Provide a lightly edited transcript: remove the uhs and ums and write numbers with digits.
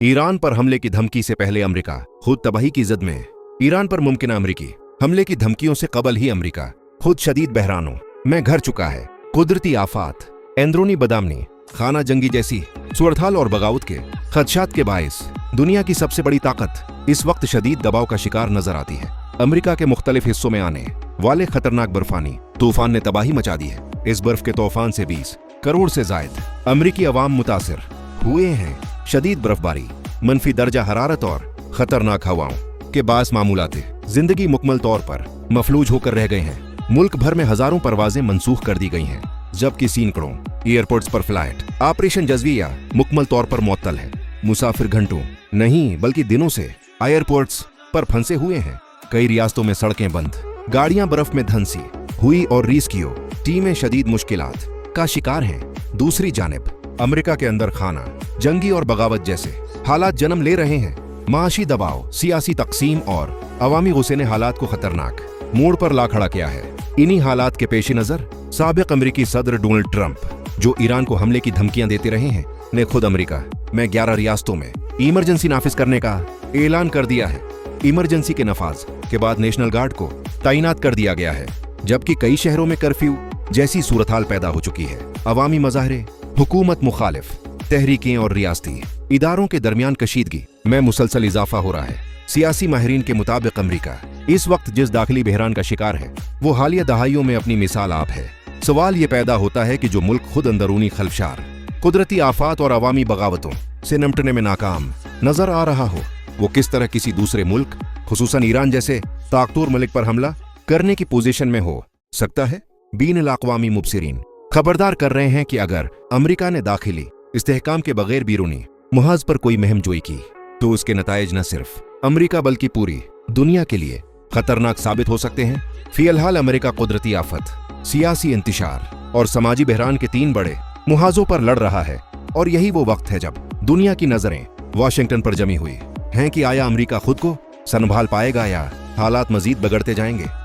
Iran पर हमले की धमकी से पहले अमेरिका खुद तबाही की जद में। ईरान पर मुमकिन अमेरिकी हमले की धमकियों से कबल ही अमेरिका खुद शदीद बहरानों में घिर चुका है। कुदरती आफात, अंदरूनी बदआमनी, खाना जंगी जैसी सूरत-हाल और बगावत के खदशात के बायस दुनिया की सबसे बड़ी ताकत इस वक्त शदीद दबाव का शिकार नजर आती है। अमेरिका के मुख्तलिफ हिस्सों में आने वाले खतरनाक बर्फानी तूफान ने तबाही मचा दी है। इस बर्फ के तूफान से 20 करोड़ से जायद अमेरिकी अवाम मुतासिर हुए हैं। शदीद बर्फबारी, मनफी दर्जा हरारत और खतरनाक हवाओं के बास मामूलाते जिंदगी मुकम्मल तौर पर मफलूज होकर रह गए हैं। मुल्क भर में हजारों परवाजें मंसूख कर दी गई हैं, जबकि सैकड़ों एयरपोर्ट्स पर फ्लाइट ऑपरेशन जज़विया मुकम्मल तौर पर मुअत्तल है। मुसाफिर घंटों नहीं बल्कि दिनों से एयरपोर्ट्स पर फंसे हुए हैं। कई रियासतों में सड़कें बंद, गाड़ियां बर्फ में धंसी हुई और रेस्क्यू टीमें शदीद मुश्किलात का शिकार हैं। दूसरी जानिब अमेरिका के अंदर खाना जंगी और बगावत जैसे हालात जन्म ले रहे हैं। माशी दबाव, सियासी तकसीम और अवामी गुस्से ने हालात को खतरनाक मोड़ पर ला खड़ा किया है। इन्हीं हालात के पेश नजर साबिक अमेरिकी सदर डोनाल्ड ट्रंप, जो ईरान को हमले की धमकियां देते रहे हैं, ने खुद अमेरिका में 11 रियासतों में इमरजेंसी नाफिज करने का ऐलान कर दिया है। इमरजेंसी के नफाज के बाद नेशनल गार्ड को तैनात कर दिया गया है, जबकि कई शहरों में कर्फ्यू जैसी सूरत-हाल पैदा हो चुकी है। अवामी मज़ाहरे, हुकूमत मुखालिफ तहरीकें और रियासती इदारों के दरमियान कशीदगी में मुसलसल इजाफा हो रहा है। सियासी माहिरीन के मुताबिक अमेरिका इस वक्त जिस दाखिली बहरान का शिकार है, वो हालिया दहाइयों में अपनी मिसाल आप है। सवाल ये पैदा होता है कि जो मुल्क खुद अंदरूनी खलफशार, कुदरती आफात और अवामी बगावतों से निपटने में नाकाम नजर आ रहा हो, वो किस तरह किसी दूसरे मुल्क, खुसूसन ईरान जैसे ताकतवर मुल्क पर हमला करने की पोजीशन में हो सकता है। बीन-अल-अक़वामी मुबसिरीन खबरदार कर रहे हैं कि अगर अमेरिका ने दाखिली इस्तेहकाम के बगैर बैरूनी मुहाज पर कोई मुहिम जोई की, तो उसके नताइज न सिर्फ अमेरिका बल्कि पूरी दुनिया के लिए खतरनाक साबित हो सकते हैं। फिलहाल अमेरिका कुदरती आफत, सियासी इंतशार और समाजी बहरान के 3 बड़े मुहाजों पर लड़ रहा है, और यही वो वक्त है जब दुनिया की नजरें वाशिंगटन पर जमी हुई हैं कि आया अमेरिका खुद को संभाल पाएगा या हालात मजीद बिगड़ते जाएंगे।